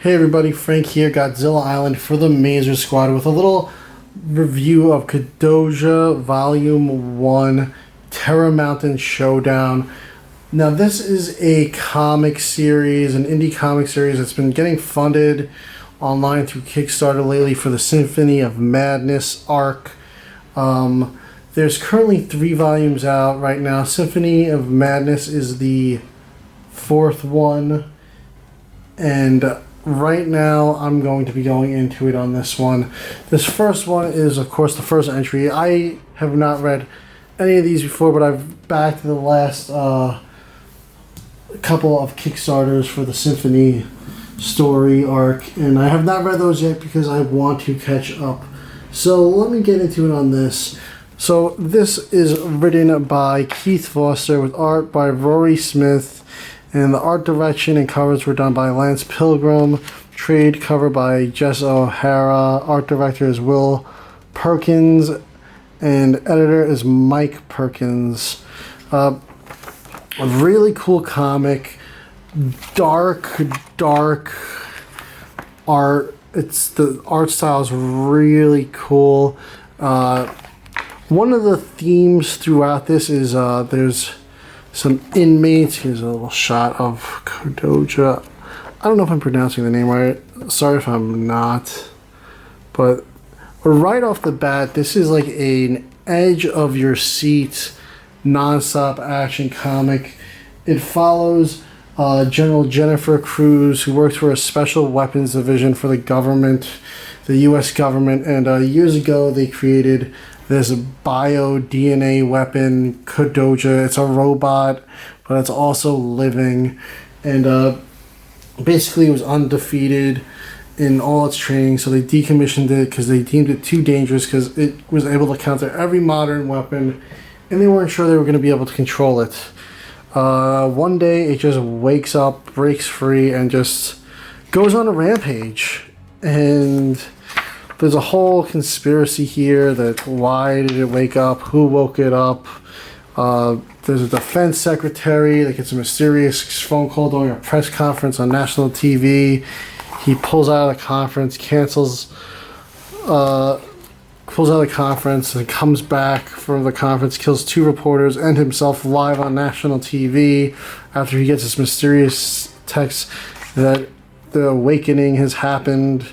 Hey everybody, Frank here, Godzilla Island for the Mazer Squad with a little review of Kodoja Volume 1 Terror Mountain Showdown. Now this is a comic series, an indie comic series that's been getting funded online through Kickstarter lately for the Symphony of Madness arc. There's currently 3 volumes out right now. Symphony of Madness is the 4th one, and right now I'm going to be going into it on this one. This first one is, of course, the first entry. I have not read any of these before, but I've backed the last couple of Kickstarters for the Symphony story arc, and I have not read those yet because I want to catch up. So let me get into it on this. So this is written by Keith Foster with art by Rory Smith, and the art direction and covers were done by Lance Pilgrim. Trade cover by Jess O'Hara. Art director is Will Perkins, and editor is Mike Perkins. A really cool comic. Dark art. The art style is really cool. One of the themes throughout this is there's some inmates. Here's a little shot of Kodoja. I don't know if I'm pronouncing the name right. Sorry if I'm not. But right off the bat, this is like an edge of your seat, non-stop action comic. It follows General Jennifer Cruz, who works for a special weapons division for the government, the U.S. government. And years ago, they created this bio-DNA weapon, Kodoja. It's a robot, but it's also living. And basically it was undefeated in all its training, so they decommissioned it because they deemed it too dangerous because it was able to counter every modern weapon, and they weren't sure they were going to be able to control it. One day it just wakes up, breaks free, and just goes on a rampage. And there's a whole conspiracy here that why did it wake up, who woke it up. There's a defense secretary that gets a mysterious phone call during a press conference on national TV. He pulls out of the conference, pulls out of the conference and comes back from the conference, kills 2 reporters and himself live on national TV after he gets this mysterious text that the awakening has happened.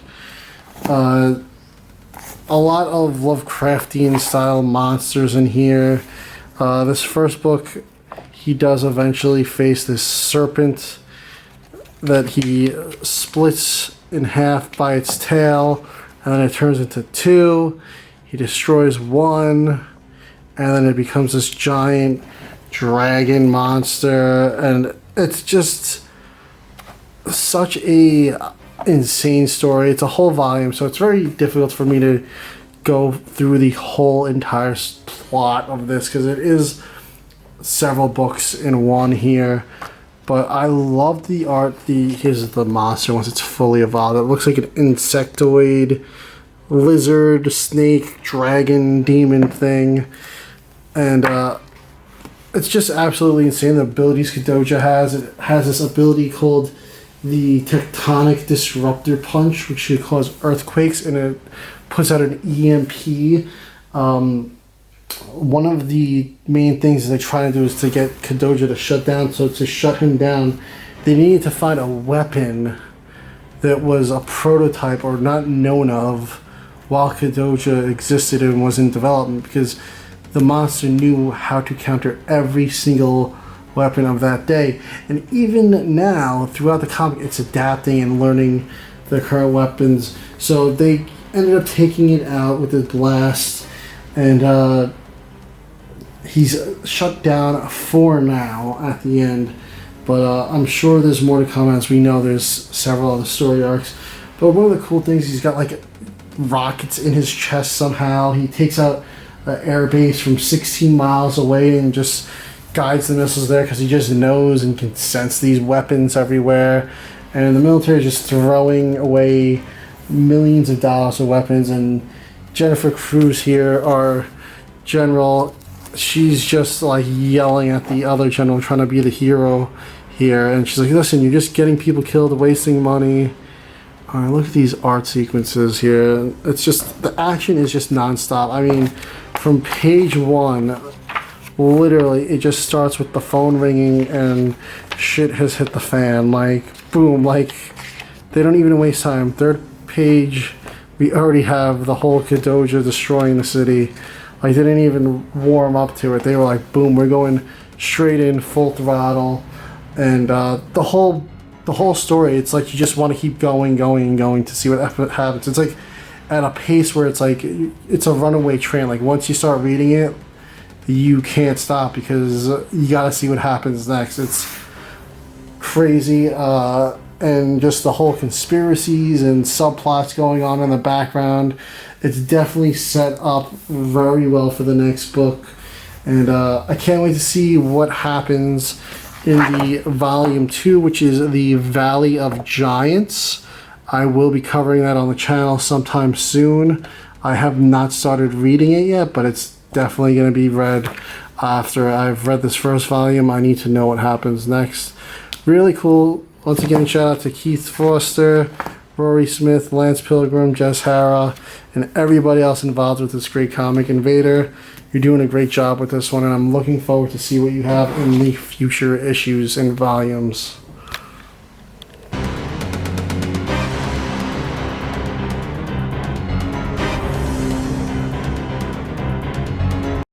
A lot of Lovecraftian style monsters in here. This first book, he does eventually face this serpent that he splits in half by its tail, and then it turns into 2. He destroys 1, and then it becomes this giant dragon monster, and it's just such a insane story. It's a whole volume, so it's very difficult for me to go through the whole entire plot of this because it is several books in one here. But I love the art. Here's the monster once it's fully evolved. It looks like an insectoid, lizard, snake, dragon, demon thing, and it's just absolutely insane. The abilities Kodoja has. It has this ability called the Tectonic Disruptor Punch, which should cause earthquakes, and it puts out an EMP. One of the main things they're trying to do is to get Kodoja to shut down. So to shut him down, they needed to find a weapon that was a prototype or not known of while Kodoja existed and was in development, because the monster knew how to counter every single weapon of that day. And even now, throughout the comic, it's adapting and learning the current weapons. So they ended up taking it out with a blast, and he's shut down for now at the end. But I'm sure there's more to come. As we know, there's several other story arcs. But one of the cool things, he's got like rockets in his chest somehow. He takes out an air base from 16 miles away and just guides the missiles there because he just knows and can sense these weapons everywhere. And the military is just throwing away millions of dollars of weapons. And Jennifer Cruz here, our general, she's just like yelling at the other general, trying to be the hero here. And she's like, listen, you're just getting people killed, wasting money. All right, look at these art sequences here. It's just, the action is just nonstop. I mean, from page 1, literally, it just starts with the phone ringing and shit has hit the fan. Like, boom, like, they don't even waste time. 3rd page, we already have the whole Kodoja destroying the city. I didn't even warm up to it. They were like, boom, we're going straight in, full throttle. And the whole story, it's like you just want to keep going to see what happens. It's like at a pace where it's like, it's a runaway train. Like once you start reading it, you can't stop because you got to see what happens next. It's crazy. And just the whole conspiracies and subplots going on in the background. It's definitely set up very well for the next book. And I can't wait to see what happens in the volume 2, which is the Valley of Giants. I will be covering that on the channel sometime soon. I have not started reading it yet, but it's definitely going to be read after I've read this first volume. I need to know what happens next. Really cool. Once again, shout out to Keith Foster, Rory Smith, Lance Pilgrim, Jess Hara, and everybody else involved with this great comic. Invader, you're doing a great job with this one, and I'm looking forward to see what you have in the future issues and volumes.